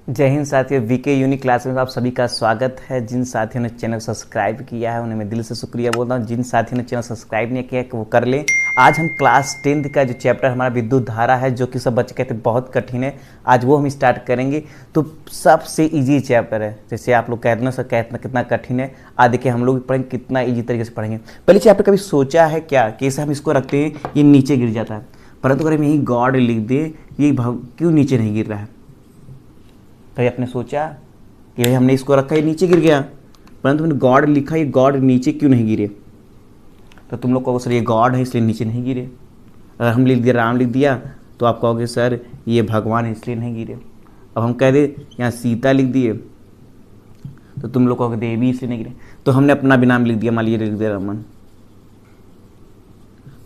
जय हिंद साथियों, VK unique class में आप सभी का स्वागत है। जिन साथियों ने चैनल सब्सक्राइब किया है उन्हें मैं दिल से शुक्रिया बोलता हूँ। जिन साथियों ने चैनल सब्सक्राइब नहीं किया है वो कर लें। आज हम क्लास 10th का जो चैप्टर हमारा विद्युत धारा है, जो कि सब बच्चे कहते हैं बहुत कठिन है, आज वो हम स्टार्ट करेंगे। तो सबसे ईजी चैप्टर है। जैसे आप लोग कहते हैं सर कहते कितना कठिन है, आज देखिए हम लोग पढ़ेंगे कितना ईजी तरीके से पढ़ेंगे। पहले चैप्टर कभी सोचा है क्या कि ऐसे हम इसको रखते हैं ये नीचे गिर जाता है, परंतु अगर हम यही गॉड लिख दें ये क्यों नीचे नहीं गिर रहा है? कभी आपने सोचा कि भाई हमने इसको रखा ये नीचे गिर गया, परंतु मैंने गॉड लिखा ये गॉड नीचे क्यों नहीं गिरे? तो तुम लोग कहोगे सर ये गॉड है इसलिए नीचे नहीं गिरे। अगर हम लिख दिया राम लिख दिया तो आप कहोगे सर ये भगवान है इसलिए नहीं गिरे। अब हम कह दे यहाँ सीता लिख दिए तो तुम लोग कहोगे देवी इसलिए नहीं गिरे। तो हमने अपना भी नाम लिख दिया, मान लीजिए लिख दिया रमन,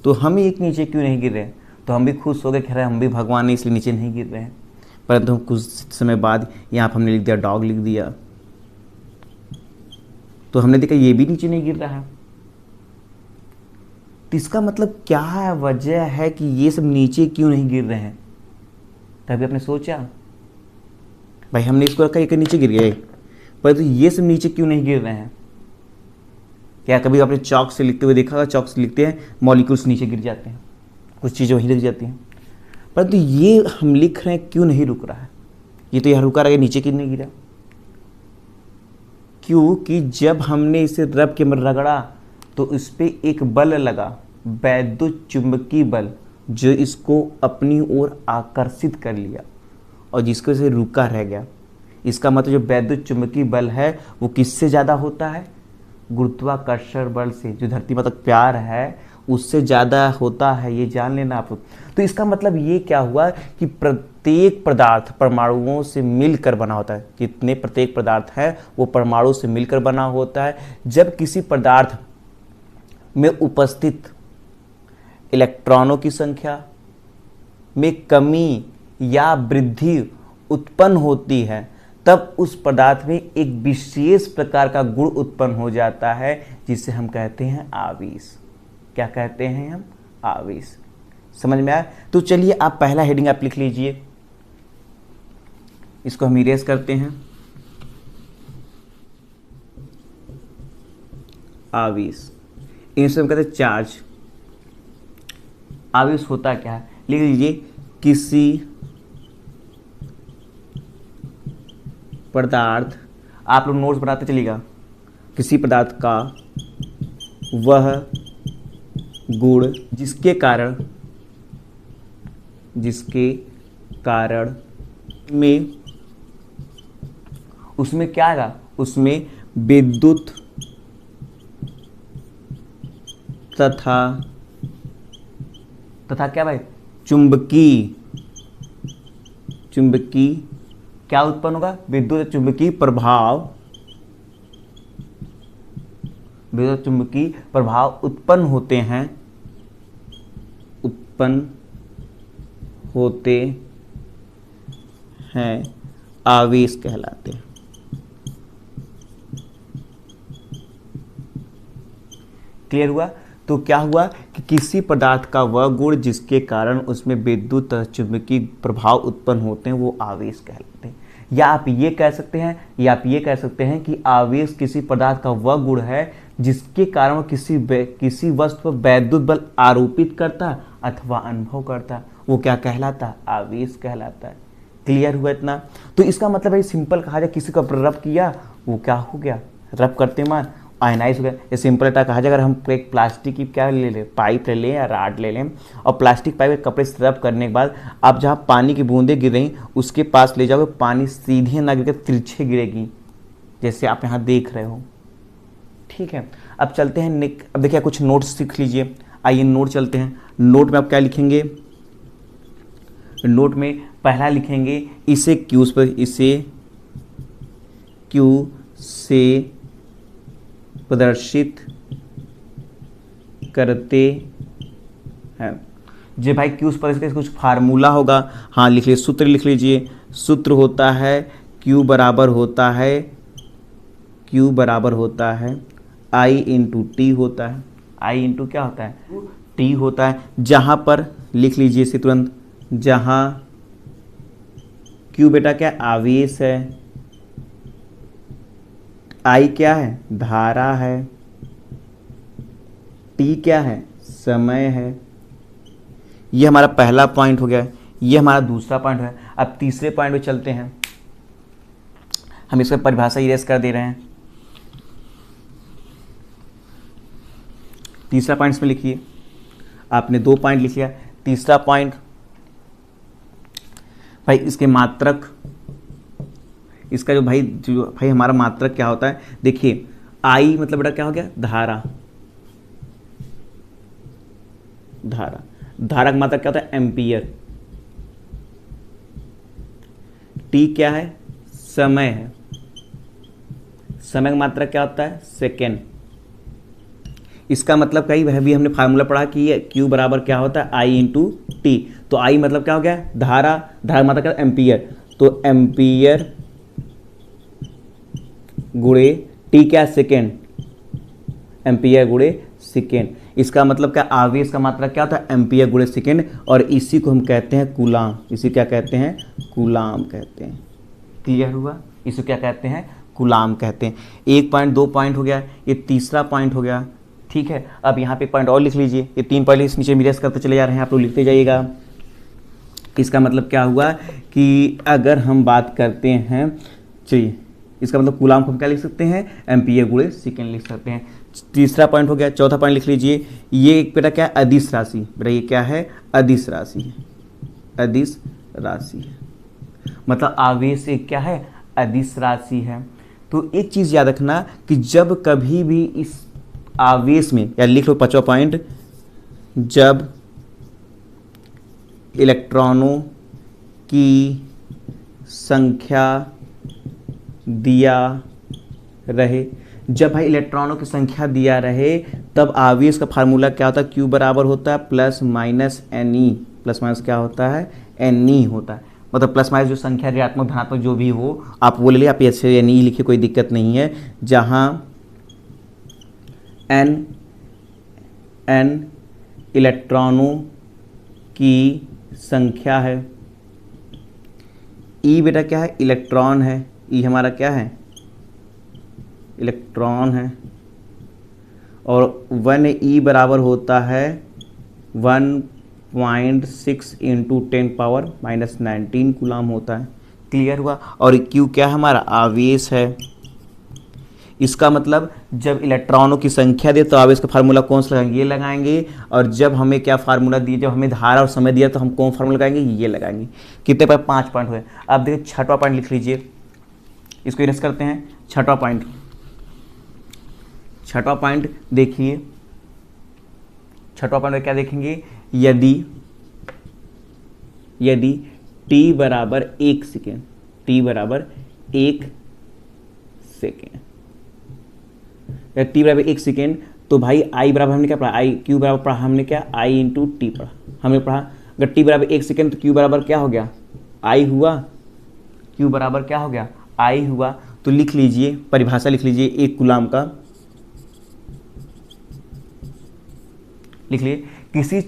तो हम एक नीचे क्यों नहीं गिर रहे? तो हम भी खुश हो गए, कह रहे हम भी भगवान है इसलिए नीचे नहीं गिर रहे हैं। परंतु कुछ समय बाद यहाँ पर हमने लिख दिया डॉग लिख दिया तो हमने देखा ये भी नीचे नहीं गिर रहा है। तो इसका मतलब क्या है, वजह है कि ये सब नीचे क्यों नहीं गिर रहे हैं? तभी आपने सोचा भाई हमने इसको रखा ये नीचे गिर गए, परंतु ये सब नीचे क्यों नहीं गिर रहे हैं? क्या कभी आपने चौक से लिखते हुए देखा होगा? चौक से लिखते हैं मॉलिक्यूल्स नीचे गिर जाते हैं, कुछ चीज़ें वहीं लिख जाती हैं, परंतु ये हम लिख रहे हैं क्यों नहीं रुक रहा है? ये तो यहाँ रुका रहा है, नीचे क्यों नहीं गिरा? क्योंकि जब हमने इसे रब के अंदर रगड़ा तो इस पर एक बल लगा, वैद्युत चुंबकीय बल, जो इसको अपनी ओर आकर्षित कर लिया और जिसको से रुका रह गया। इसका मतलब जो वैद्युत चुंबकीय बल है वो किससे ज़्यादा होता है? गुरुत्वाकर्षण बल से, जो धरती मतलब प्यार है उससे ज़्यादा होता है, ये जान लेना आप। तो इसका मतलब ये क्या हुआ कि प्रत्येक पदार्थ परमाणुओं से मिलकर बना होता है। जितने प्रत्येक पदार्थ है वो परमाणु से मिलकर बना होता है। जब किसी पदार्थ में उपस्थित इलेक्ट्रॉनों की संख्या में कमी या वृद्धि उत्पन्न होती है तब उस पदार्थ में एक विशेष प्रकार का गुण उत्पन्न हो जाता है जिसे हम कहते हैं आवेश। क्या कहते हैं हम? आवेश। समझ में आया? तो चलिए आप पहला हेडिंग आप लिख लीजिए, इसको हम इरेज करते हैं। आवेश, इनसे हम कहते हैं चार्ज। आवेश होता क्या है? लिख लीजिए किसी पदार्थ, आप लोग नोट्स बनाते चलिएगा, किसी पदार्थ का वह गुण जिसके कारण में उसमें क्या आएगा? उसमें विद्युत तथा क्या भाई? चुंबकीय क्या उत्पन्न होगा? विद्युत चुंबकीय प्रभाव, विद्युत चुंबकीय प्रभाव उत्पन्न होते हैं, आवेश कहलाते हैं। क्लियर हुआ? तो क्या हुआ कि किसी पदार्थ का वह गुण जिसके कारण उसमें विद्युत चुंबकीय प्रभाव उत्पन्न होते हैं वो आवेश कहलाते हैं। या आप ये कह सकते हैं कि आवेश किसी पदार्थ का वह गुण है जिसके कारण वो किसी वस्तु पर वैद्युत बल आरोपित करता है अथवा अनुभव करता है, वो क्या कहलाता है? आवेश कहलाता है। क्लियर हुआ इतना? तो इसका मतलब है सिंपल कहा जाए, किसी को रब किया वो क्या हो गया? रब करते मान आयनाइज हो गया। ये सिंपल टाइप कहा जाए, अगर हम एक प्लास्टिक की क्या ले लें, पाइप ले लें या राड ले लें और प्लास्टिक पाइप के कपड़े से रब करने के बाद आप जहाँ पानी की बूंदें गिर रही उसके पास ले जाओगे, पानी सीधे ना गिरकर तिरछे गिरेगी, जैसे आप यहाँ देख रहे हो। ठीक है, अब चलते हैं अब देखिए कुछ नोट्स सीख लीजिए। आइए नोट चलते हैं। नोट में आप क्या लिखेंगे? नोट में पहला लिखेंगे इसे क्यू से प्रदर्शित करते हैं। जे भाई क्यू पर कुछ फार्मूला होगा, हाँ लिख लीजिए, सूत्र लिख लीजिए। सूत्र होता है क्यू बराबर होता है आई इंटू टी होता है। आई इंटू क्या होता है? टी होता है। जहाँ पर लिख लीजिए इसे तुरंत, जहाँ क्यू बेटा क्या आवेश है, आई क्या है धारा है, टी क्या है समय है। ये हमारा पहला पॉइंट हो गया, ये हमारा दूसरा पॉइंट है। अब तीसरे पॉइंट पे चलते हैं, हम इसका परिभाषा इरेज कर दे रहे हैं। तीसरा पॉइंट इसमें लिखिए, आपने 2 पॉइंट लिख लिया। तीसरा पॉइंट भाई इसके मात्रक, इसका जो भाई हमारा मात्रक क्या होता है, देखिए आई मतलब बेटा क्या हो गया धारा, धारा का मात्रक क्या होता है एम्पियर, टी क्या है समय है, समय का मात्रक क्या होता है सेकेंड। इसका मतलब कहीं वह भी हमने फार्मूला पढ़ा कि ये Q बराबर क्या होता है I इंटू टी। तो I मतलब क्या हो गया धारा, धारा मात्रक क्या एम्पियर, तो एम्पियर गुणे टी क्या सेकेंड, एम्पियर गुणे सेकेंड। इसका मतलब क्या आवेश का मात्रा क्या होता है एम्पियर गुणे सेकेंड, और इसी को हम कहते हैं कूलाम, इसी क्या कहते हैं कूलाम कहते हैं। क्लियर हुआ, इसे क्या कहते हैं कूलाम कहते हैं। 1 पॉइंट 2 पॉइंट हो गया, ये तीसरा पॉइंट हो गया। ठीक है, अब यहाँ पे पॉइंट और लिख लीजिए, ये 3 पॉइंट इस नीचे मिरेज करते चले जा रहे हैं, आप लोग लिखते जाइएगा। इसका मतलब क्या हुआ कि अगर हम बात करते हैं, चलिए इसका मतलब कूलाम को हम क्या लिख सकते हैं एम्पियर गुणे सेकेंड लिख सकते हैं। तीसरा पॉइंट हो गया। चौथा पॉइंट लिख लीजिए, ये एक बेटा क्या है अदिश राशि, बेटा ये क्या है अदिश राशि है, अदिश राशि है मतलब आवेश एक क्या है अदिश राशि है। तो एक चीज़ याद रखना कि जब कभी भी इस आवेश में, या लिख लो 5वां पॉइंट, जब इलेक्ट्रॉनों की संख्या दिया रहे, जब भाई इलेक्ट्रॉनों की संख्या दिया रहे तब आवेश का फार्मूला क्या होता है Q बराबर होता है plus minus n e, plus minus क्या होता है एन ई होता है। मतलब प्लस माइनस जो संख्या ऋणात्मक धनात्मक जो भी हो आप वो ले लिया, आप ऐसे एन ई लिखिए कोई दिक्कत नहीं है। जहाँ एन इलेक्ट्रॉनों की संख्या है, ई बेटा क्या है इलेक्ट्रॉन है, ई हमारा क्या है इलेक्ट्रॉन है, और 1 बराबर होता है 1.6 इंटू 10⁻⁻19 कूलाम होता है। क्लियर हुआ। और क्यू क्या हमारा आवेश है। इसका मतलब जब इलेक्ट्रॉनों की संख्या दे तो आवेश का फार्मूला कौन सा लगाएंगे ये लगाएंगे, और जब हमें क्या फार्मूला दिए, जब हमें धारा और समय दिया तो हम कौन फार्मूला लगाएंगे ये लगाएंगे। कितने पर 5 पॉइंट हुए। अब देखिए 6वां पॉइंट लिख लीजिए, इसको इरेज करते हैं। 6वां पॉइंट, 6वां पॉइंट देखिए, 6वां पॉइंट में क्या देखेंगे, यदि t बराबर 1 सेकेंड, t बराबर 1 सेकेंड, या t बराबर 1 सेकेंड, तो भाई i बराबर हमने क्या पढ़ा, i q बराबर पढ़ा हमने क्या i इंटू टी पढ़ा, हमने पढ़ा अगर t बराबर 1 सेकेंड तो q बराबर क्या हो गया i हुआ, q बराबर क्या हो गया i हुआ। तो लिख लीजिए परिभाषा लिख लीजिए एक कूलाम का, लिख लीजिए किसी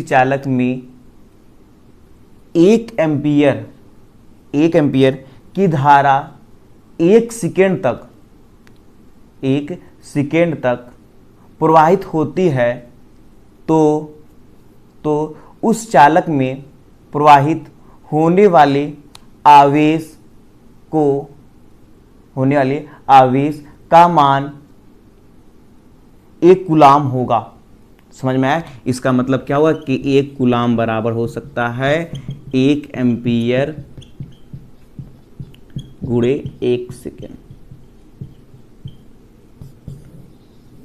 चालक में 1 एम्पियर की धारा 1 सेकेंड तक प्रवाहित होती है तो उस चालक में प्रवाहित होने वाले आवेश का मान 1 कूलाम होगा। समझ में आया। इसका मतलब क्या हुआ कि 1 कूलाम बराबर हो सकता है 1 एम्पियर गुणे 1 सेकेंड।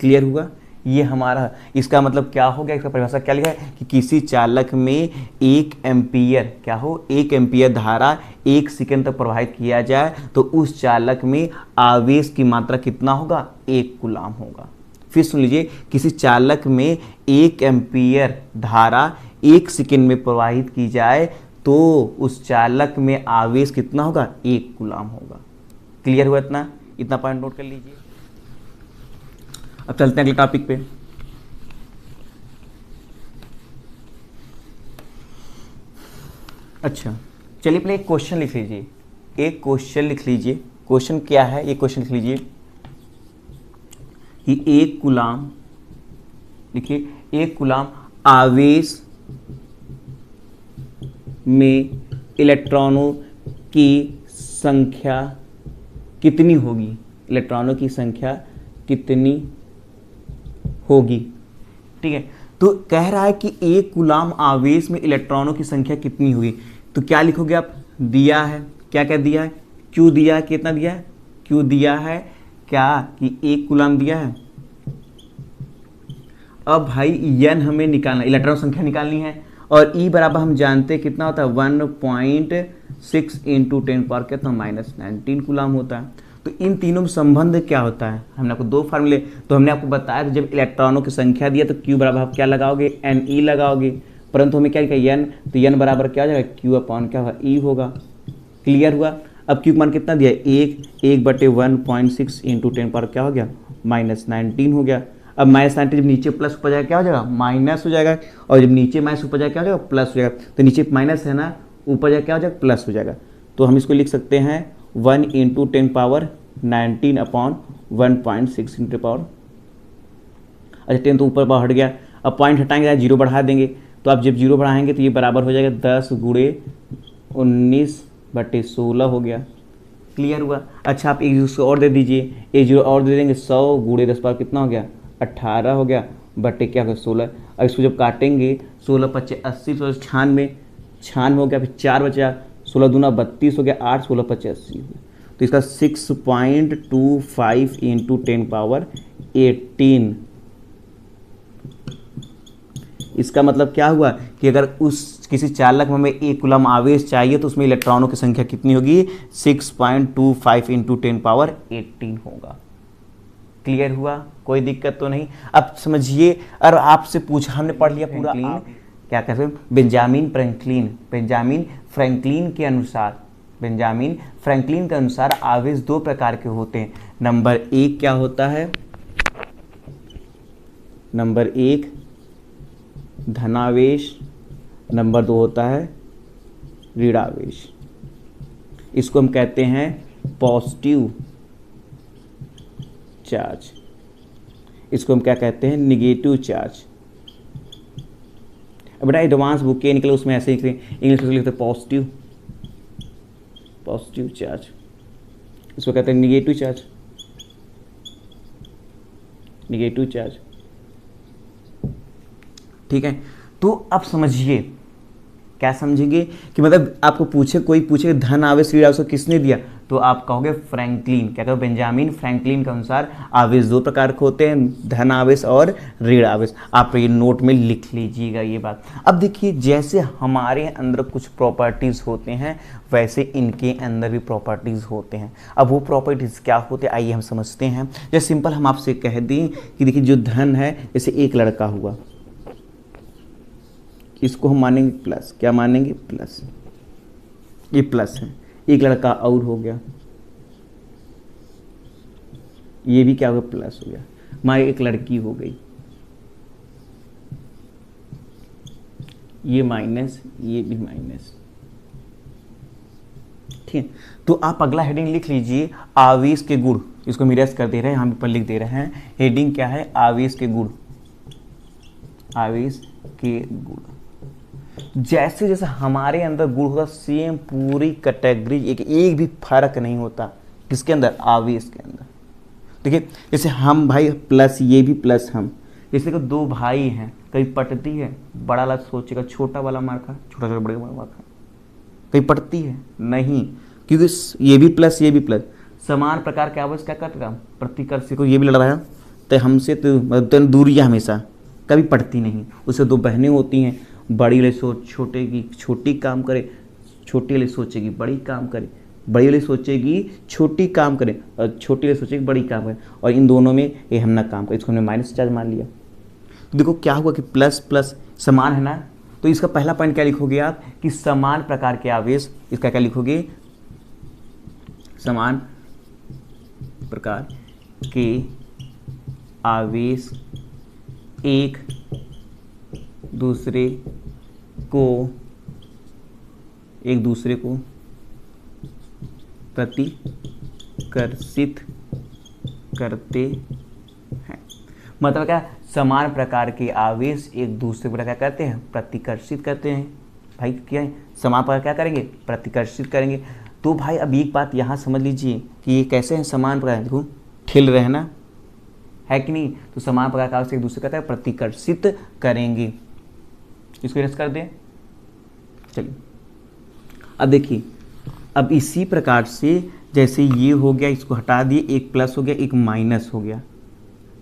क्लियर हुआ। ये हमारा, इसका मतलब क्या हो गया, इसका परिभाषा क्या लिखा है कि किसी चालक में 1 एम्पियर क्या हो 1 एम्पियर धारा 1 सेकेंड तक प्रवाहित किया जाए तो उस चालक में आवेश की मात्रा कितना होगा 1 कूलाम होगा। फिर सुन लीजिए, किसी चालक में 1 एम्पियर धारा 1 सेकेंड में प्रवाहित की जाए तो उस चालक में आवेश कितना होगा 1 कूलाम होगा। क्लियर हुआ। इतना पॉइंट नोट कर लीजिए। अब चलते हैं अगले टॉपिक पे। अच्छा चलिए पहले एक क्वेश्चन लिख लीजिए, एक क्वेश्चन लिख लीजिए। क्वेश्चन क्या है, ये क्वेश्चन लिख लीजिए कि एक कूलाम, देखिए एक कूलाम आवेश में इलेक्ट्रॉनों की संख्या कितनी होगी, इलेक्ट्रॉनों की संख्या कितनी होगी। ठीक है, तो कह रहा है कि एक कूलाम आवेश में इलेक्ट्रॉनों की संख्या कितनी होगी, तो क्या लिखोगे आप, दिया है, क्या क्या दिया है, क्यू दिया है, कितना दिया है, क्यू दिया है क्या कि एक कूलाम दिया है। अब भाई एन हमें निकालना, इलेक्ट्रॉन संख्या निकालनी है, और ई बराबर हम जानते हैं कितना होता है 1.6 इंटू 10 पावर कितना -19 कूलाम होता है। तो इन तीनों में संबंध क्या होता है, हमने आपको दो फार्मूले, तो हमने आपको बताया कि जब इलेक्ट्रॉनों की संख्या दिया तो क्यू बराबर आप क्या लगाओगे, एन ई लगाओगे, परंतु हमें क्या लिखा एन, तो एन बराबर क्या हो जाएगा, क्यू अपॉन क्या होगा, ई होगा। क्लियर हुआ। अब क्यू मान कितना दिया, एक बटे 1.6 इंटू 10 पावर क्या हो गया -19 हो गया। अब -19 जब नीचे प्लस ऊपर जाएगा क्या हो जाएगा, माइनस हो जाएगा, और जब नीचे माइनस ऊपर जाएगा क्या हो जाएगा, प्लस हो जाएगा। तो नीचे माइनस है ना, ऊपर जाएगा क्या हो जाएगा, प्लस हो जाएगा। तो हम इसको लिख सकते हैं 1 into 10 power 19 upon 1.6 into power, अच्छा 10 तो ऊपर पावर हट गया, अब पॉइंट हटाएंगे, जीरो बढ़ा देंगे, तो आप जब जीरो बढ़ाएंगे तो ये बराबर हो जाएगा 10 गुणे 19/16 हो गया। क्लियर हुआ। अच्छा आप एक जीरो और दे दीजिए, एक जीरो और दे देंगे, 100 गुणे 10 पावर कितना हो गया, 18 हो गया, बटे क्या होगा 16। अब इसको जब काटेंगे 16 पच्चे 80, 16 96, 96 हो गया, फिर 4 बचा, 16 दूना 32 हो गया, 8 16 पच्चे 80 हो गया। तो इसका 6.25 इंटू 10 पावर 18, इसका मतलब क्या हुआ कि अगर उस किसी चालक में हमें एक कूलम आवेश चाहिए तो उसमें इलेक्ट्रॉनों की संख्या कितनी होगी, 6.25 इंटू 10 पावर 18 होगा। क्लियर हुआ, कोई दिक्कत तो नहीं। अब समझिए, और आपसे पूछा, हमने पढ़ लिया पूरा क्या कहते हैं, बेंजामिन फ्रैंकलिन के अनुसार आवेश दो प्रकार के होते हैं। नंबर एक क्या होता है, नंबर एक धनावेश, नंबर दो होता है ऋणावेश। इसको हम कहते हैं पॉजिटिव चार्ज, इसको हम क्या कहते हैं, निगेटिव चार्ज। अब बेटा एडवांस बुक के निकले उसमें ऐसे ही इंग्लिश में लिखते हैं पॉजिटिव चार्ज, इसको कहते हैं निगेटिव चार्ज। ठीक है, तो अब समझिए, क्या समझेंगे कि मतलब आपको कोई पूछे धन आवेश ऋण आवेश को किसने दिया, तो आप कहोगे फ्रैंकलिन, क्या कहोगे, बेंजामिन फ्रैंकलिन के अनुसार आवेश दो प्रकार के होते हैं, धन आवेश और ऋण आवेश। आप ये नोट में लिख लीजिएगा ये बात। अब देखिए, जैसे हमारे अंदर कुछ प्रॉपर्टीज होते हैं वैसे इनके अंदर भी प्रॉपर्टीज होते हैं। अब वो प्रॉपर्टीज क्या होते हैं, आइए हम समझते हैं। जैसे सिंपल हम आपसे कह दें कि देखिए जो धन है, जैसे एक लड़का हुआ, इसको हम मानेंगे प्लस, क्या मानेंगे, प्लस, ये प्लस है। एक लड़का और हो गया, ये भी क्या हो गया, प्लस हो गया। हमारी एक लड़की हो गई, ये माइनस, ये भी माइनस। ठीक है, तो आप अगला हेडिंग लिख लीजिए, आवेश के गुण। इसको मिरस कर दे रहे हैं, हम ऊपर लिख दे रहे हैं। हेडिंग क्या है, आवेश के गुण, आवेश के गुण। जैसे जैसे हमारे अंदर गुण होता, सेम पूरी कैटेगरी, एक भी फर्क नहीं होता किसके अंदर, आवेश के अंदर। देखिए जैसे हम भाई प्लस, ये भी प्लस हम, जैसे कि दो भाई हैं, कभी पटती है, बड़ा वाला सोचेगा छोटा वाला मार खा, छोटा छोटा बड़े मार खा, कभी पटती है नहीं, क्योंकि ये भी प्लस ये भी प्लस, समान प्रकार के आवेश क्या करता, प्रतिकर्षी को ये भी लड़ रहा है तो हमसे तो मतलब दूरी है हमेशा, कभी पटती नहीं। उससे दो बहनें होती हैं, बड़ी वाली सोच छोटे की छोटी काम करे, छोटी वाली सोचेगी बड़ी काम करे, बड़ी वाली सोचेगी छोटी काम करे, और छोटी वाली सोचेगी बड़ी काम करे, और इन दोनों में ये हम ना काम करे, इसको हमने माइनस चार्ज मान लिया। तो देखो क्या हुआ कि प्लस प्लस समान है ना, तो इसका पहला पॉइंट क्या लिखोगे आप कि समान प्रकार के आवेश, इसका क्या लिखोगे, समान प्रकार के आवेश एक दूसरे को एक दूसरे को प्रतिकर्षित करते हैं। मतलब क्या, समान प्रकार के आवेश एक दूसरे को क्या करते हैं, प्रतिकर्षित करते हैं। भाई क्या है, समान प्रकार क्या करेंगे, प्रतिकर्षित करेंगे। तो भाई अब एक बात यहाँ समझ लीजिए कि ये कैसे हैं समान प्रकार, देखो ठिल रहे हैं ना, है कि नहीं। तो समान प्रकार का आवेश एक दूसरे को प्रतिकर्षित करेंगे। इसको रस कर दें। चलिए अब देखिए, अब इसी प्रकार से जैसे ये हो गया, इसको हटा दिए, एक प्लस हो गया एक माइनस हो गया।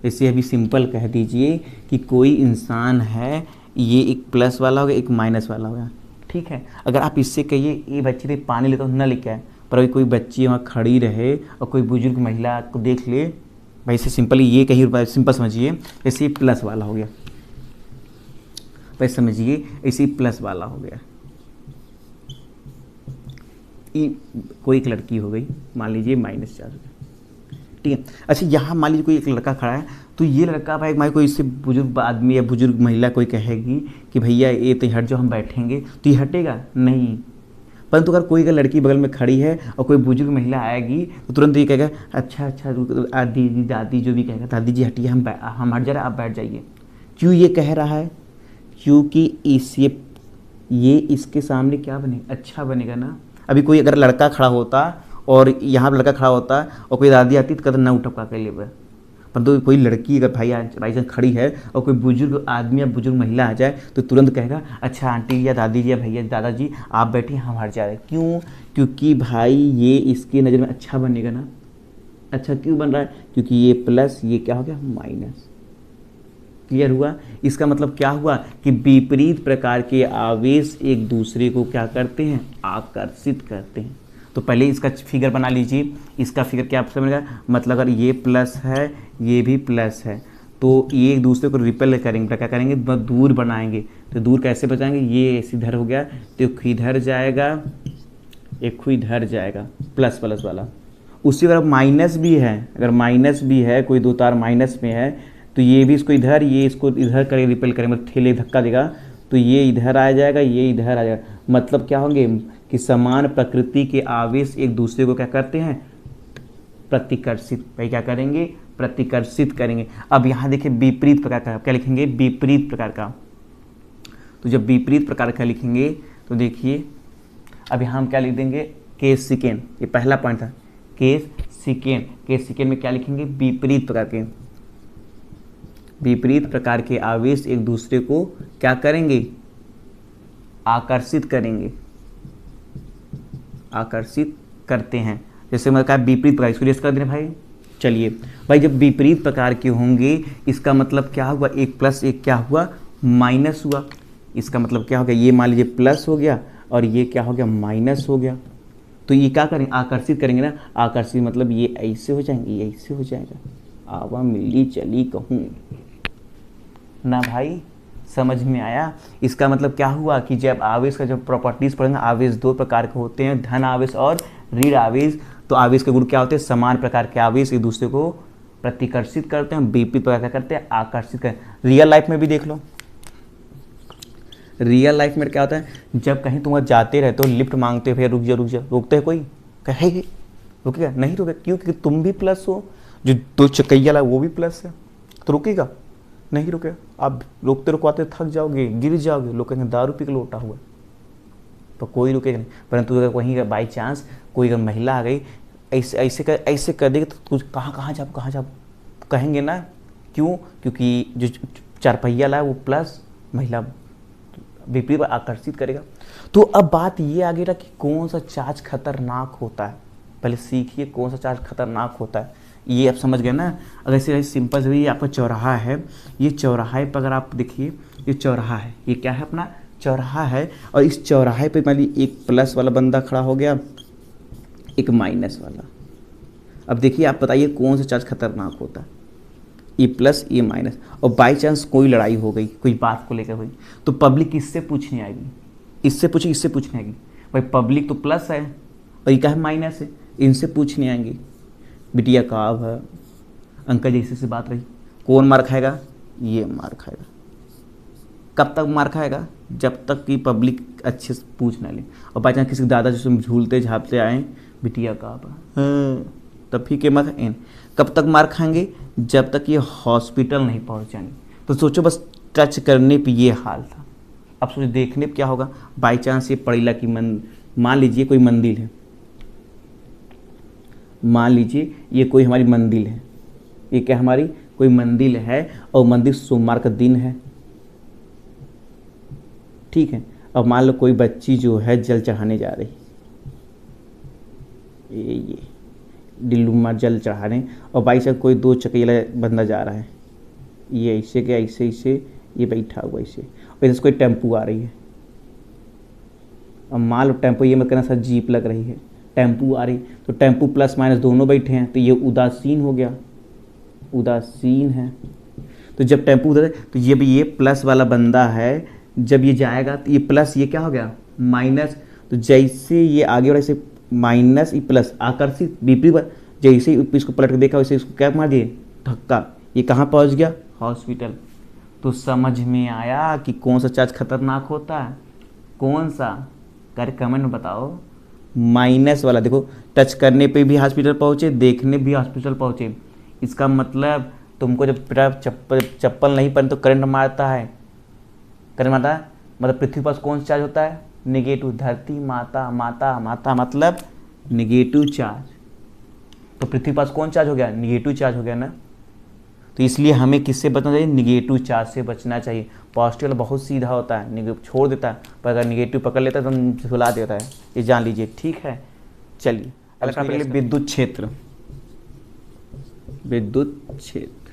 जैसे अभी सिंपल कह दीजिए कि कोई इंसान है, ये एक प्लस वाला हो गया एक माइनस वाला हो गया, ठीक है। अगर आप इससे कहिए ये बच्ची तो पानी लेता हूँ न लेके आए, पर अभी कोई बच्ची वहाँ खड़ी रहे और कोई बुजुर्ग महिला को देख ले, भाई से सिंपली ये कहिए, सिंपल समझिए, जैसे ये प्लस वाला हो गया, भाई समझिए इसी प्लस वाला हो गया, ये कोई एक लड़की हो गई, मान लीजिए माइनस चार्ज, ठीक है। अच्छा यहाँ मान लीजिए कोई एक लड़का खड़ा है, तो ये लड़का भाई भाई कोई इससे बुजुर्ग आदमी या बुजुर्ग महिला कोई कहेगी कि भैया ये तो हट जाओ हम बैठेंगे, तो ये हटेगा नहीं। परंतु अगर कोई लड़की बगल में खड़ी है और कोई बुजुर्ग महिला आएगी तो तुरंत ये कहेगा अच्छा अच्छा दीदी दादी जो भी कहेगा, दादी जी हटिए हम हट जा रहे हैं आप बैठ जाइए। क्यों ये कह रहा है, क्योंकि ये इसके सामने क्या बनेगा, अच्छा बनेगा ना। अभी कोई अगर लड़का खड़ा होता और यहाँ पर लड़का खड़ा होता और कोई दादी आती तो कहता ना उठा के ले, परंतु कोई लड़की अगर भाई खड़ी है और कोई बुजुर्ग आदमी या बुजुर्ग महिला आ जाए तो तुरंत कहेगा अच्छा आंटी या दादी जी या भैया दादाजी आप बैठिए हम हट जा रहे हैं। क्यों, क्योंकि भाई ये इसकी नज़र में अच्छा बनेगा ना। अच्छा क्यों बन रहा है, क्योंकि ये प्लस ये क्या हो गया माइनस। क्लियर हुआ। इसका मतलब क्या हुआ कि विपरीत प्रकार के आवेश एक दूसरे को क्या करते हैं, आकर्षित करते हैं। तो पहले इसका फिगर बना लीजिए। इसका फिगर क्या आप समझेगा, मतलब अगर ये प्लस है ये भी प्लस है तो ये एक दूसरे को रिपेल करेंगे, क्या करेंगे, दूर बनाएंगे। तो दूर कैसे बचाएंगे, ये इधर हो गया तो एक इधर जाएगा एक इधर जाएगा, प्लस प्लस वाला। उसी अगर माइनस भी है, अगर माइनस भी है, कोई दो तार माइनस में है तो ये भी इसको इधर, ये इसको इधर करेंगे, रिपेल करेंगे, मतलब ठेले धक्का देगा तो ये इधर आ जाएगा ये इधर आ जाएगा। मतलब क्या होंगे कि समान प्रकृति के आवेश एक दूसरे को क्या करते हैं, प्रतिकर्षित। भाई क्या करेंगे, प्रतिकर्षित करेंगे। अब यहाँ देखिए विपरीत प्रकार का क्या लिखेंगे, विपरीत प्रकार का। तो जब विपरीत प्रकार का लिखेंगे तो देखिए अब यहाँ हम क्या लिख देंगे, केस सेकेंड, ये पहला पॉइंट था केस सेकेंड। केस सेकेंड में क्या लिखेंगे, विपरीत प्रकार के, विपरीत प्रकार के आवेश एक दूसरे को क्या करेंगे, आकर्षित करेंगे, आकर्षित करते हैं। जैसे मैं कहा विपरीत प्रकार, इसको रेस कर दें भाई। चलिए भाई जब विपरीत प्रकार के होंगे इसका मतलब क्या हुआ, एक प्लस एक क्या हुआ, माइनस हुआ। इसका मतलब क्या हो गया, ये मान लीजिए प्लस हो गया और ये क्या हो गया, माइनस हो गया। तो ये क्या करेंगे, आकर्षित करेंगे ना। आकर्षित मतलब ये ऐसे हो जाएंगे, ये ऐसे हो जाएगा। आवा मिली चली कहूँ ना भाई, समझ में आया। इसका मतलब क्या हुआ कि जब आवेश का जब प्रॉपर्टीज पढ़ेंगे, आवेश दो प्रकार के होते हैं, धन आवेश और ऋण आवेश। तो आवेश के गुण क्या होते हैं, समान प्रकार के आवेश एक दूसरे को प्रतिकर्षित करते हैं, विपरीत प्रकार क्या करते हैं, आकर्षित करते हैं। रियल लाइफ में भी देख लो, रियल लाइफ में क्या होता है, जब कहीं तुम जाते रहते हो, लिफ्ट मांगते हो, भैया रुक जा रुक जा, रोकते हैं कोई, कहेगी रुकेगा नहीं, रुकेगा क्यों, क्योंकि तुम भी प्लस हो, जो दो चक्कैया वाला वो भी प्लस है, तो रुकेगा नहीं, रुकेगा। आप रोकते रुकवाते थक जाओगे, गिर जाओगे, लोग कहेंगे दारू पी के लोटा हुआ, तो कोई रुकेगा नहीं। परंतु अगर वहीं बाई चांस कोई अगर महिला आ गई, ऐसे कर देगी तो कुछ कहाँ जाओ कहेंगे ना। क्यों, क्योंकि जो चारपहिया ला है वो प्लस, महिला विपरीत आकर्षित करेगा। तो अब बात ये आ गई ना कि कौन सा चार्ज खतरनाक होता है। पहले सीखिए कौन सा चार्ज खतरनाक होता है, ये आप समझ गए ना। अगर इसे सिंपल से, ये आपका चौराहा है, ये चौराहे पर अगर आप देखिए, ये चौराहा है, ये क्या है अपना चौराहा है, और इस चौराहे पे मान लीजिए एक प्लस वाला बंदा खड़ा हो गया, एक माइनस वाला। अब देखिए आप बताइए कौन सा चार्ज खतरनाक होता है, ये प्लस ये माइनस। और बाई चांस कोई लड़ाई हो गई, कोई बात को लेकर हुई, तो पब्लिक किससे पूछने आएगी, इससे पूछे, इससे पूछने आएगी। भाई पब्लिक तो प्लस है और ये क्या है माइनस है, इनसे पूछने आएंगे, बिटिया कहाँ है, अंकल जी से बात रही, कौन मार खाएगा, ये मार खाएगा। कब तक मार खाएगा? जब तक कि पब्लिक अच्छे से पूछ ना ले, और बाई चांस किसी दादा जिसमें झूलते झापते आए बिटिया का तब भी के मत एन। कब तक मार खाएंगे? जब तक ये हॉस्पिटल नहीं पहुंचाएंगे। तो सोचो बस टच करने पे ये हाल था। अब सोचो देखने पे क्या होगा। बाई चांस ये पड़ीला की मान लीजिए कोई मंदिर है, मान लीजिए ये कोई हमारी मंदिर है, ये क्या हमारी कोई मंदिर है, और मंदिर सोमवार का दिन है, ठीक है। अब मान लो कोई बच्ची जो है जल चढ़ाने जा रही, ये डिल्लुमा जल चढ़ाने, और बाई चांस कोई 2 चकेला बंदा जा रहा है, ये ऐसे क्या ऐसे ऐसे ये बैठा हुआ ऐसे, और इधर से कोई टेम्पू आ रही है। अब मान लो टेम्पो, ये मत कहना सर जीप लग रही है, टेम्पू आ रही, तो टेम्पू प्लस माइनस दोनों बैठे हैं, तो ये उदासीन हो गया, उदासीन है। तो जब टेम्पू उधर है तो ये भी ये प्लस वाला बंदा है, जब ये जाएगा तो ये प्लस, ये क्या हो गया माइनस। तो जैसे ये आगे बढ़ा ऐसे माइनस ये प्लस आकर्षित विपरीत पर, जैसे ही इसको पलट के देखा वैसे इसको क्या मार दिए धक्का, ये कहाँ पहुँच गया? हॉस्पिटल। तो समझ में आया कि कौन सा चार्ज खतरनाक होता है, कौन सा? कर कमेंट में बताओ। माइनस वाला। देखो टच करने पे भी हॉस्पिटल पहुँचे, देखने भी हॉस्पिटल पहुँचे। इसका मतलब तुमको जब चप्पल नहीं पहने तो करंट मारता है, करंट मारता है मतलब पृथ्वी पर कौन सा चार्ज होता है? नेगेटिव। धरती माता, माता माता मतलब नेगेटिव चार्ज, तो पृथ्वी पर कौन चार्ज हो गया? नेगेटिव चार्ज हो गया ना। तो इसलिए हमें किससे बचना चाहिए? नेगेटिव चार्ज से बचना चाहिए। पॉजिटिव वाला बहुत सीधा होता है, नेगेटिव छोड़ देता है, पर अगर नेगेटिव पकड़ लेता है तो झुला देता है, ये जान लीजिए, ठीक है। चलिए अगला विद्युत क्षेत्र। विद्युत क्षेत्र,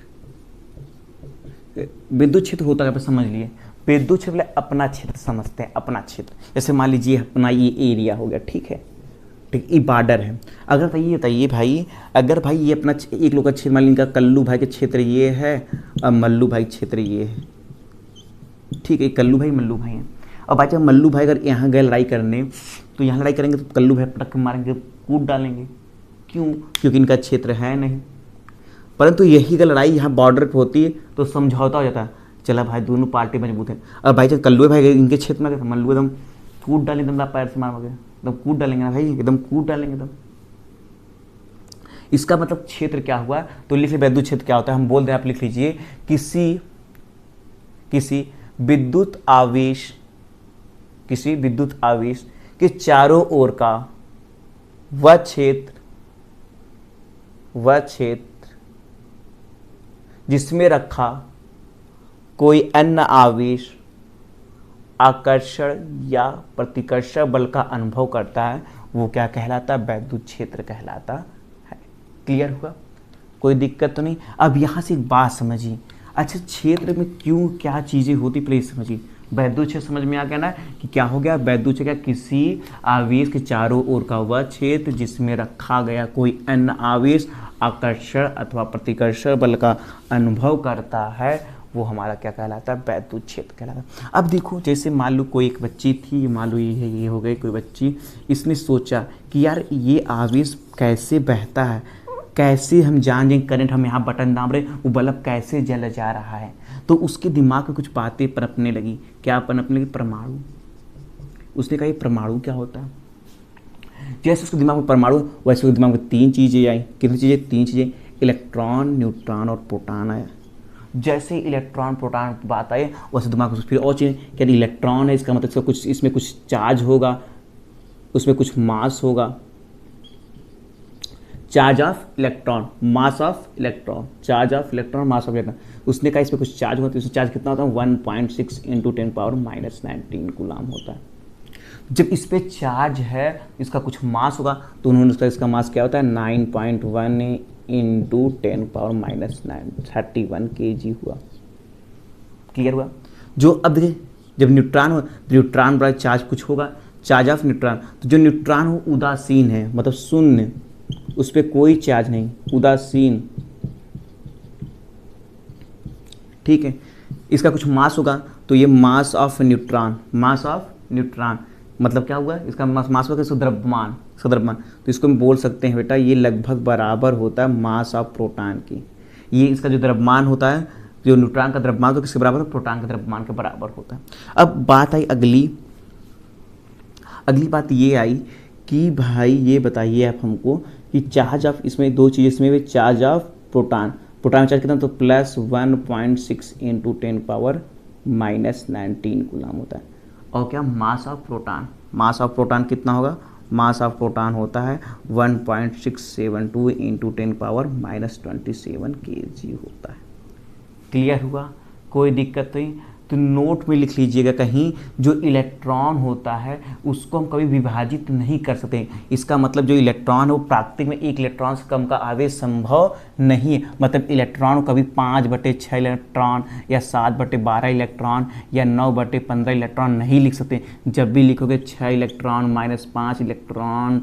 विद्युत क्षेत्र होता है समझ लिए। विद्युत क्षेत्र अपना क्षेत्र समझते हैं, अपना क्षेत्र। जैसे मान लीजिए अपना ये एरिया हो गया, ठीक है, ठीक, ये बॉर्डर है। अगर भाई ये बताइए भाई, अगर भाई ये अपना एक लोग का क्षेत्र, मान लीजिए इनका कल्लू भाई का क्षेत्र ये है और मल्लू भाई क्षेत्र ये है, ठीक है, कल्लू भाई मल्लू भाई हैं। और भाई जब मल्लू भाई अगर यहाँ गए लड़ाई करने, तो यहाँ लड़ाई करेंगे तो कल्लू भाई पटक के मारेंगे, कूद डालेंगे। क्यों? क्योंकि इनका क्षेत्र है नहीं। परंतु यही अगर लड़ाई यहाँ बॉर्डर पर होती है तो समझौता हो जाता है, चला भाई दोनों पार्टी मजबूत है। और भाई जब कल्लू भाई इनके क्षेत्र में गए, मल्लू एकदम कूद डालेंगे, एकदम पैर से मारोगे, एकदम कूद डालेंगे ना भाई, एकदम कूद डालेंगे एकदम। इसका मतलब क्षेत्र क्या हुआ? तो लिख लीजिए विद्युत क्षेत्र क्या होता है, हम बोल दें, आप लिख लीजिए किसी विद्युत आवेश, किसी विद्युत आवेश के चारों ओर का वह क्षेत्र जिसमें रखा कोई अन्य आवेश आकर्षण या प्रतिकर्षण बल का अनुभव करता है, वो क्या कहलाता है? विद्युत क्षेत्र कहलाता है। क्लियर हुआ? कोई दिक्कत तो नहीं? अब यहाँ से एक बात समझिए, अच्छा क्षेत्र में क्यों क्या चीज़ें होती, प्लीज समझिए। विद्युत क्षेत्र समझ में आ गया ना कि क्या हो गया? विद्युत क्षेत्र क्या? किसी आवेश के चारों ओर का वह क्षेत्र जिसमें रखा गया कोई अन्य आवेश आकर्षण अथवा प्रतिकर्षण बल का अनुभव करता है, वो हमारा क्या कहलाता है? विद्युत क्षेत्र कहलाता है। अब देखो जैसे मान लो कोई एक बच्ची थी, मान लो ये हो गई कोई बच्ची, इसने सोचा कि यार ये आवेश कैसे बहता है, कैसे हम जान जाएंगे, करंट हम यहाँ बटन दाब रहे वो बल्ब कैसे जल जा रहा है। तो उसके दिमाग में कुछ बातें पनपने लगी। क्या पनपने लगी? परमाणु। उसने कहा ये परमाणु क्या होता है? जैसे उसके दिमाग में परमाणु, वैसे उसके दिमाग में 3 चीज़ें आई। कितनी चीज़ें? 3 चीज़ें, इलेक्ट्रॉन, न्यूट्रॉन और प्रोटॉन आया। जैसे इलेक्ट्रॉन प्रोटॉन की बात आई वैसे दिमाग में फिर और चीज़ें, क्या इलेक्ट्रॉन है, इसका मतलब इसका कुछ, इसमें कुछ चार्ज होगा, उसमें कुछ मास होगा, charge of electron, mass of electron, charge of electron, mass of electron. उसने कहा इसमें कुछ चार्ज होता है, उसमें चार्ज कितना होता है? 1.6 × 10⁻⁻19 कूलाम होता है। जब इस पे चार्ज है, इसका कुछ मास होगा, तो उन्होंने उसका इसका मास क्या होता है? 9.1 × 10⁻⁹ 31 kg हुआ। क्लियर हुआ? जो अब देखिए जब न्यूट्रॉन हो, न्यूट्रॉन बड़ा चार्ज कुछ होगा, चार्ज ऑफ न्यूट्रॉन। तो जो न्यूट्रॉन हो उदासीन है, मतलब शून्य, उस पर कोई चार्ज नहीं, उदासीन, ठीक है। इसका कुछ मास होगा, तो ये mass of neutron, mass of neutron मतलब क्या हुआ? इसका मास होगा द्रव्यमान, तो इसको हम बोल सकते हैं बेटा ये लगभग बराबर होता है मास ऑफ प्रोटॉन की। ये इसका जो द्रव्यमान होता है, जो न्यूट्रॉन का द्रव्यमान तो किसके बराबर है, प्रोटॉन के द्रव्यमान के बराबर होता है। अब बात आई अगली बात ये आई कि भाई ये बताइए आप हमको कि चार्ज ऑफ, इसमें दो चीज़, इसमें भी चार्ज ऑफ प्रोटॉन चार्ज कितना, तो +1.6 इंटू 10 पावर -19 कूलम होता है। और क्या मास ऑफ प्रोटॉन कितना होगा, मास ऑफ प्रोटॉन होता है 1.672 इंटू 10 पावर -27 kg होता है। क्लियर हुआ, कोई दिक्कत नहीं। तो नोट में लिख लीजिएगा कहीं, जो इलेक्ट्रॉन होता है उसको हम कभी विभाजित नहीं कर सकते। इसका मतलब जो इलेक्ट्रॉन है वो प्राकृतिक में 1 इलेक्ट्रॉन से कम का आवेश संभव नहीं है। मतलब इलेक्ट्रॉन को कभी 5/6 इलेक्ट्रॉन या 7/12 इलेक्ट्रॉन या 9/15 इलेक्ट्रॉन नहीं लिख सकते। जब भी लिखोगे 6 इलेक्ट्रॉन -5 इलेक्ट्रॉन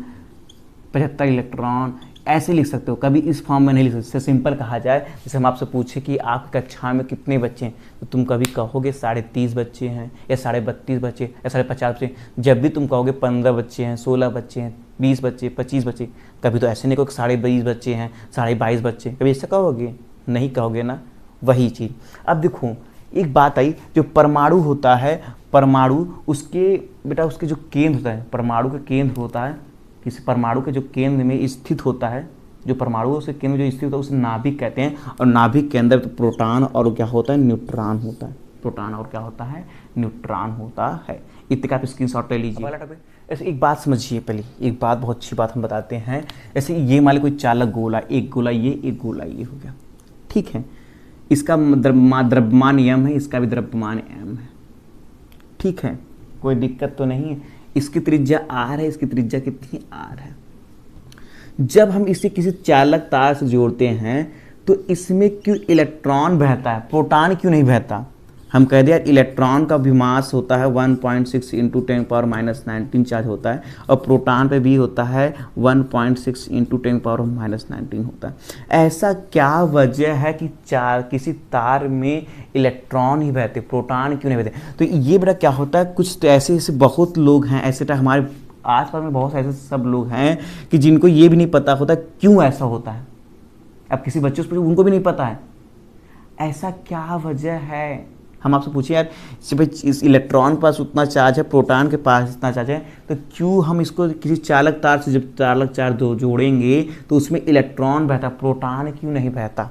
75 इलेक्ट्रॉन ऐसे लिख सकते हो, कभी इस फॉर्म में नहीं लिख सकते। इससे सिंपल कहा जाए, जैसे हम आपसे पूछे कि आपकी कक्षा में कितने बच्चे हैं, तो तुम कभी कहोगे 30.5 बच्चे हैं या 32.5 बच्चे या 50.5 बच्चे। जब भी तुम कहोगे 15 बच्चे हैं, 16 बच्चे हैं, 20 बच्चे, 25 बच्चे, कभी तो ऐसे नहीं कहोगे 20.5 बच्चे हैं, 22.5 बच्चे, कभी ऐसा कहोगे, नहीं कहोगे ना। वही चीज़। अब देखो एक बात आई, जो परमाणु होता है, परमाणु उसके बेटा उसके जो केंद्र होता है, परमाणु का केंद्र होता है, किसी परमाणु के जो केंद्र में स्थित होता है, जो परमाणु है उसके केंद्र में जो स्थित होता है उसे नाभिक कहते हैं। और नाभिक के अंदर तो प्रोटॉन और क्या होता है, न्यूट्रॉन होता है। प्रोटॉन और क्या होता है, न्यूट्रॉन होता है। इतने का आप स्क्रीनशॉट ले लीजिए। ऐसे एक बात समझिए, पहले एक बात, बहुत अच्छी बात हम बताते हैं। ऐसे ये मान लो कोई चालक गोला, एक गोला ये, एक गोला ये हो गया, ठीक है। इसका द्रव्यमान m है, इसका भी द्रव्यमान m है, ठीक है, कोई दिक्कत तो नहीं है। इसकी त्रिज्या r है, इसकी त्रिज्या कितनी r है। जब हम इसे किसी चालक तार से जोड़ते हैं तो इसमें क्यों इलेक्ट्रॉन बहता है, प्रोटॉन क्यों नहीं बहता। हम कह दिया इलेक्ट्रॉन का भी मास होता है 1.6 इंटू 10 पावर -19 चार्ज होता है, और प्रोटॉन पे भी होता है 1.6 इंटू 10 पावर -19 होता है। ऐसा क्या वजह है कि किसी तार में इलेक्ट्रॉन ही बहते, प्रोटॉन क्यों नहीं बहते। तो ये बड़ा क्या होता है, कुछ तो ऐसे बहुत लोग हैं, ऐसे हमारे आसपास में बहुत ऐसे सब लोग हैं कि जिनको ये भी नहीं पता होता क्यों ऐसा होता है। अब किसी बच्चे से पूछो, उनको भी नहीं पता है ऐसा क्या वजह है। हम आपसे पूछे यार इस इलेक्ट्रॉन के पास उतना चार्ज है, प्रोटॉन के पास इतना चार्ज है, तो क्यों हम इसको किसी चालक तार से जब चालक चार्ज जोड़ेंगे तो उसमें इलेक्ट्रॉन बहता, प्रोटॉन क्यों नहीं बहता।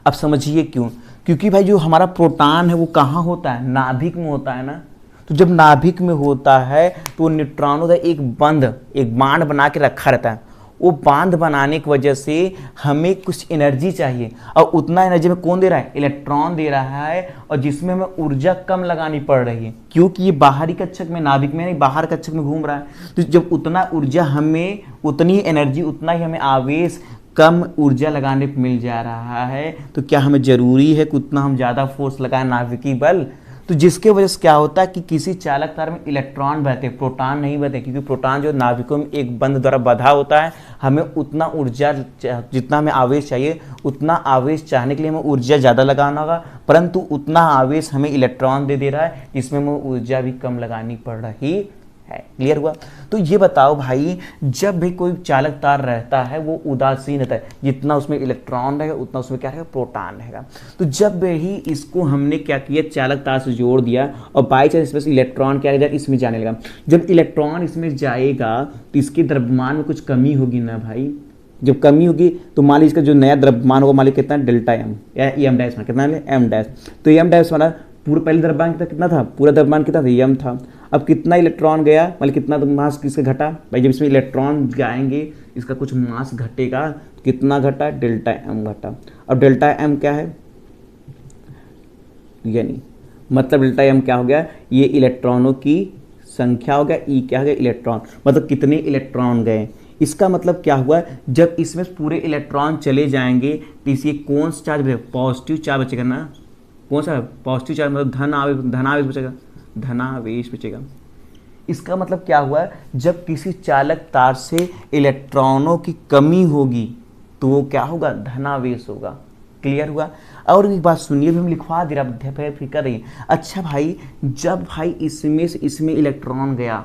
अब समझिए क्यों, क्योंकि भाई जो हमारा प्रोटॉन है वो कहाँ होता है, नाभिक में होता है ना। तो जब नाभिक में होता है तो न्यूट्रॉनों का एक बांध बना के रखा रहता है। वो बांध बनाने की वजह से हमें कुछ एनर्जी चाहिए, और उतना एनर्जी में कौन दे रहा है, इलेक्ट्रॉन दे रहा है, और जिसमें हमें ऊर्जा कम लगानी पड़ रही है, क्योंकि ये बाहरी कक्षक में, नाभिक में नहीं, बाहर कक्षक में घूम रहा है। तो जब उतना ऊर्जा हमें, उतनी एनर्जी, उतना ही हमें आवेश कम ऊर्जा लगाने पर मिल जा रहा है, तो क्या हमें ज़रूरी है कि उतना हम ज़्यादा फोर्स लगाएं नाभिकीय बल। तो जिसके वजह से क्या होता है कि किसी चालक तार में इलेक्ट्रॉन बहते, प्रोटॉन नहीं बहते, क्योंकि प्रोटॉन जो नाभिकों में एक बंध द्वारा बंधा होता है। हमें उतना ऊर्जा, जितना हमें आवेश चाहिए, उतना आवेश चाहने के लिए हमें ऊर्जा ज़्यादा लगाना होगा, परंतु उतना आवेश हमें इलेक्ट्रॉन दे रहा है, इसमें हमें ऊर्जा भी कम लगानी पड़ रही है। क्लियर हुआ। तो ये बताओ भाई, जब भी कोई चालक तार रहता है वो उदासीन रहता है, जितना उसमें इलेक्ट्रॉन रहेगा उतना उसमें क्या रहेगा, प्रोटॉन रहेगा। तो जब ही इसको हमने क्या किया, चालक तार से जोड़ दिया, और बाई चांस इसमें से इलेक्ट्रॉन क्या जाएगा, इसमें जाने लगा। जब इलेक्ट्रॉन इसमें जाएगा तो इसके द्रव्यमान में कुछ कमी होगी ना भाई। जब कमी होगी तो मान लीजिए इसका जो नया द्रव्यमान होगा, मान लीजिए कितना, डेल्टा एम या एम डैश, कितना है एम डैश। तो एम डैश वाला पूरा पहले द्रव्यमान कितना था, पूरा द्रव्यमान कितना था, एम था। अब कितना इलेक्ट्रॉन गया, मतलब कितना मास किसके घटा भाई, जब इसमें इलेक्ट्रॉन जाएंगे इसका कुछ मास घटेगा, तो कितना घटा, डेल्टा एम घटा। अब डेल्टा एम क्या है, यानी मतलब डेल्टा एम क्या हो गया, ये इलेक्ट्रॉनों की संख्या हो गया, ई क्या हो गया, इलेक्ट्रॉन, मतलब कितने इलेक्ट्रॉन गए। इसका मतलब क्या हुआ, जब इसमें पूरे इलेक्ट्रॉन चले जाएंगे तो इसे कौन सा चार्ज बचेगा, पॉजिटिव चार्ज बचेगा ना। कौन सा पॉजिटिव चार्ज, मतलब धनावेश बचेगा, धनावेश बचेगा। इसका मतलब क्या हुआ, जब किसी चालक तार से इलेक्ट्रॉनों की कमी होगी तो वो क्या होगा, धनावेश होगा। क्लियर हुआ। और एक बात सुनिए, भी हम लिखवा दे रहा, फिर कर रही है। अच्छा भाई, जब भाई इसमें से इसमें इलेक्ट्रॉन गया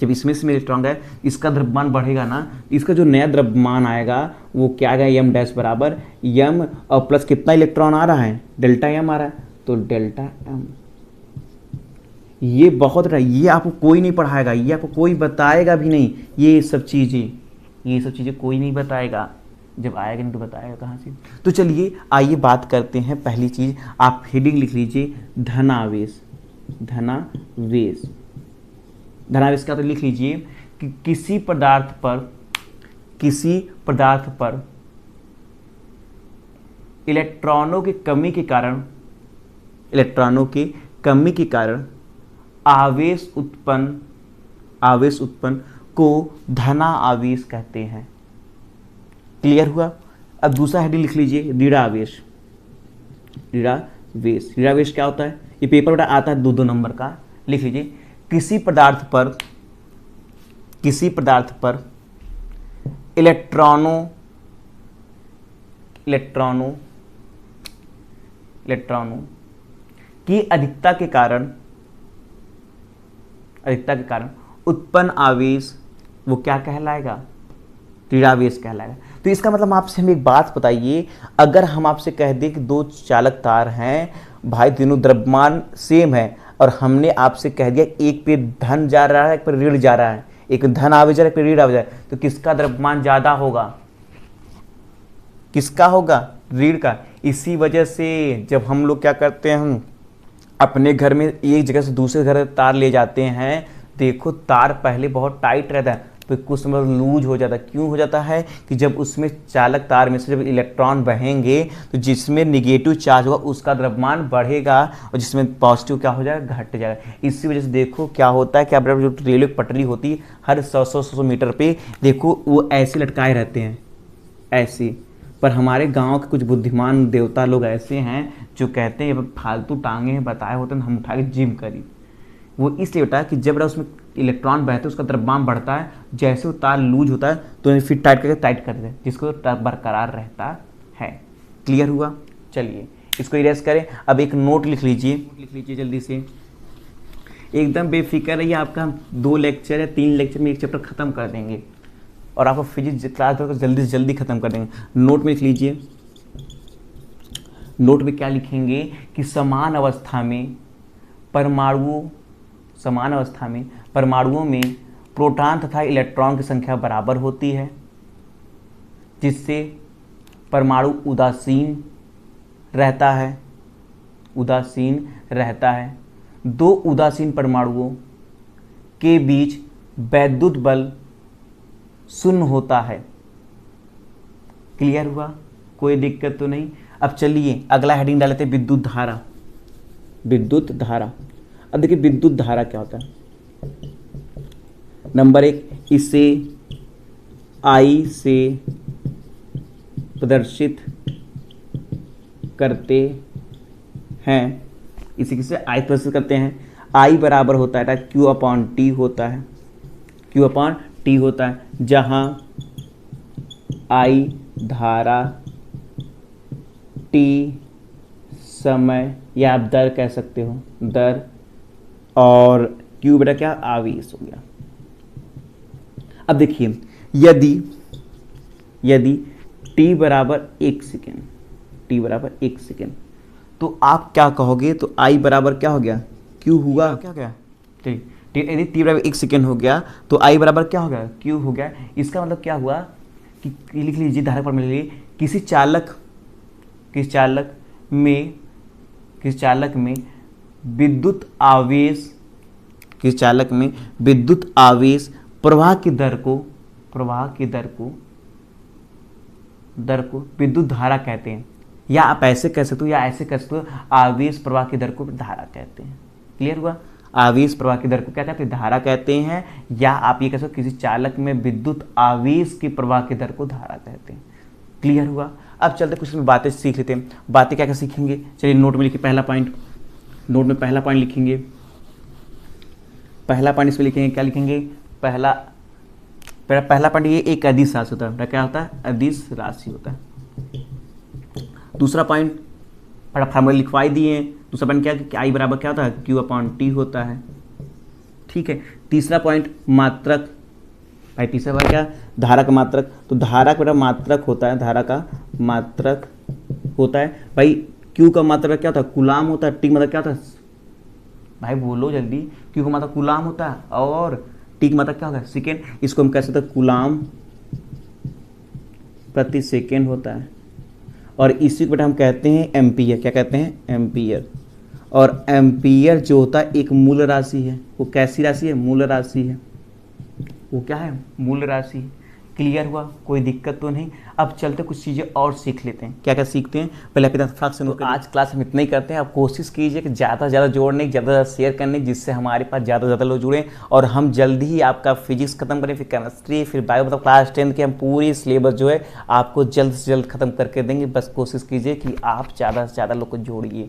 जब इसमें से इलेक्ट्रॉन गए इसका द्रव्यमान बढ़ेगा ना, इसका जो नया द्रव्यमान आएगा वो क्या आएगा, यम डैश बराबर यम और प्लस कितना इलेक्ट्रॉन आ रहा है, डेल्टा एम आ रहा है, तो डेल्टा एम। ये बहुत रहा, ये आपको कोई नहीं पढ़ाएगा, ये आपको कोई बताएगा भी नहीं, ये सब चीज़ें कोई नहीं बताएगा, जब आएगा नहीं तो बताएगा कहाँ से। तो चलिए आइए बात करते हैं। पहली चीज़ आप हेडिंग लिख लीजिए धनावेश। धनावेश क्या, तो लिख लीजिए कि किसी पदार्थ पर इलेक्ट्रॉनों की कमी के कारण आवेश उत्पन्न को धना आवेश कहते हैं। क्लियर हुआ। अब दूसरा हेडिंग लिख लीजिए ऋणावेश। ऋणावेश क्या होता है, ये पेपर बेटा आता है 2-2 नंबर का। लिख लीजिए किसी पदार्थ पर इलेक्ट्रॉनों की अधिकता के कारण उत्पन्न आवेश वो क्या कहलाएगा, ऋणावेश कहलाएगा। तो इसका मतलब आपसे हम एक बात बताइए, अगर हम आपसे कह दें कि 2 चालक तार हैं भाई, तीनों द्रव्यमान सेम है, और हमने आपसे कह दिया एक पे धन जा रहा है एक पे ऋण जा रहा है, एक धन आवे जा रहा है एक पे ऋण आवे जा रहा है, तो किसका द्रव्यमान ज्यादा होगा, किसका होगा, ऋण का। इसी वजह से जब हम लोग क्या करते हैं, हम अपने घर में एक जगह से दूसरे घर तार ले जाते हैं, देखो तार पहले बहुत टाइट रहता है, तो कुछ समय लूज हो जाता है। क्यों हो जाता है कि जब उसमें चालक तार में से जब इलेक्ट्रॉन बहेंगे तो जिसमें निगेटिव चार्ज होगा उसका द्रव्यमान बढ़ेगा और जिसमें पॉजिटिव क्या हो जाएगा, घट जाएगा। इसी वजह से देखो क्या होता है कि आप जो रेलवे पटरी होती है हर 100-100 मीटर पे देखो वो ऐसे लटकाए रहते हैं ऐसे। पर हमारे गांव के कुछ बुद्धिमान देवता लोग ऐसे हैं जो कहते हैं फालतू टांगे बताए होते हैं, हम उठा के जिम करी। वो इसलिए होता है कि जब उसमें इलेक्ट्रॉन बहते हैं उसका द्रव्यमान बढ़ता है, जैसे वो तार लूज होता है तो फिर टाइट कर देते हैं, जिसको बरकरार रहता है। क्लियर हुआ। चलिए इसको इरेज करें। अब एक नोट लिख लीजिए जल्दी से, एकदम बेफिक्र रहिए। आपका 2 लेक्चर या 3 लेक्चर में एक चैप्टर खत्म कर देंगे और आपको फिजिक्स क्लास जल्दी से जल्दी खत्म कर देंगे। नोट में लिख लीजिए, नोट में क्या लिखेंगे कि समान अवस्था में परमाणुओं में प्रोटॉन तथा इलेक्ट्रॉन की संख्या बराबर होती है, जिससे परमाणु उदासीन रहता है। 2 उदासीन परमाणुओं के बीच वैद्युत बल शून्य होता है। क्लियर हुआ, कोई दिक्कत तो नहीं। अब चलिए अगला हेडिंग डालते हैं विद्युत धारा। अब देखिए विद्युत धारा क्या होता है। नंबर 1, इसे I से प्रदर्शित करते हैं। इसी किसे I प्रदर्शित करते हैं। I बराबर होता है Q/T होता है, जहां I धारा, T समय या आप दर कह सकते हो, दर, और Q बेटा क्या, आवेश हो गया। अब देखिए यदि T बराबर 1 सेकेंड, तो आप क्या कहोगे, तो I बराबर क्या हो गया, Q हुआ, क्या गया, यदि T बराबर 1 सेकेंड हो गया तो I बराबर क्या हो गया, Q हो गया। इसका मतलब क्या हुआ कि लिख लीजिए धारा पर मिल लीजिए, किसी चालक में विद्युत आवेश प्रवाह की दर को विद्युत धारा कहते हैं, या आप ऐसे कह सकते हो या ऐसे कह सकते हो, आवेश प्रवाह की दर को धारा कहते हैं। क्लियर हुआ। आवेश प्रवाह की दर को क्या कहते हैं, धारा कहते हैं, या आप ये कह सकते हो किसी चालक में विद्युत आवेश की प्रवाह की दर को धारा कहते हैं। क्लियर हुआ। अब चलते कुछ में बातें सीख लेते हैं। बातें क्या क्या सीखेंगे, चलिए नोट में लिखिए। पहला पॉइंट लिखेंगे। पहला पॉइंट इसमें लिखेंगे, क्या लिखेंगे, पहला पॉइंट ये एक अदिश राशि होता है। क्या होता है, अदिश राशि होता है। दूसरा पॉइंट फार्मूला लिखवाई दिए। दूसरा पॉइंट क्या कि I बराबर क्या होता है, Q/T होता है। ठीक है। तीसरा पॉइंट मात्रक। भाई तीसरा पॉइंट क्या, धारा का मात्रक। तो धारा का बेटा मात्रक होता है, धारा का मात्रक होता है भाई। क्यू का मात्रक क्या होता है, कूलाम होता है। टी का मात्रक क्या होता है, भाई बोलो जल्दी, क्यू का मात्रक कूलाम होता है और टी का मात्रक क्या होता है, सेकेंड। इसको हम कह सकते हैं कूलाम प्रति सेकेंड होता है। और इसी को बेटा हम कहते हैं एम्पियर। क्या कहते हैं, एम्पियर। और एम्पियर जो होता है एक मूल राशि है। वो कैसी राशि है, मूल राशि है। वो क्या है, मूल राशि। क्लियर हुआ, कोई दिक्कत तो नहीं। अब चलते कुछ चीज़ें और सीख लेते हैं। क्या क्या सीखते हैं, पहले आप इतना से। तो आज क्लास हम इतना ही करते हैं। आप कोशिश कीजिए कि ज़्यादा से ज़्यादा जोड़ने की, ज़्यादा शेयर करने, जिससे हमारे पास ज़्यादा से ज़्यादा लोग जुड़ें और हम जल्दी ही आपका फिजिक्स खत्म करें, फिर केमिस्ट्री, फिर बायो, मतलब क्लास 10 के हम पूरी सिलेबस जो है आपको जल्द से जल्द खत्म करके देंगे। बस कोशिश कीजिए कि आप ज़्यादा से ज़्यादा लोग को जोड़िए।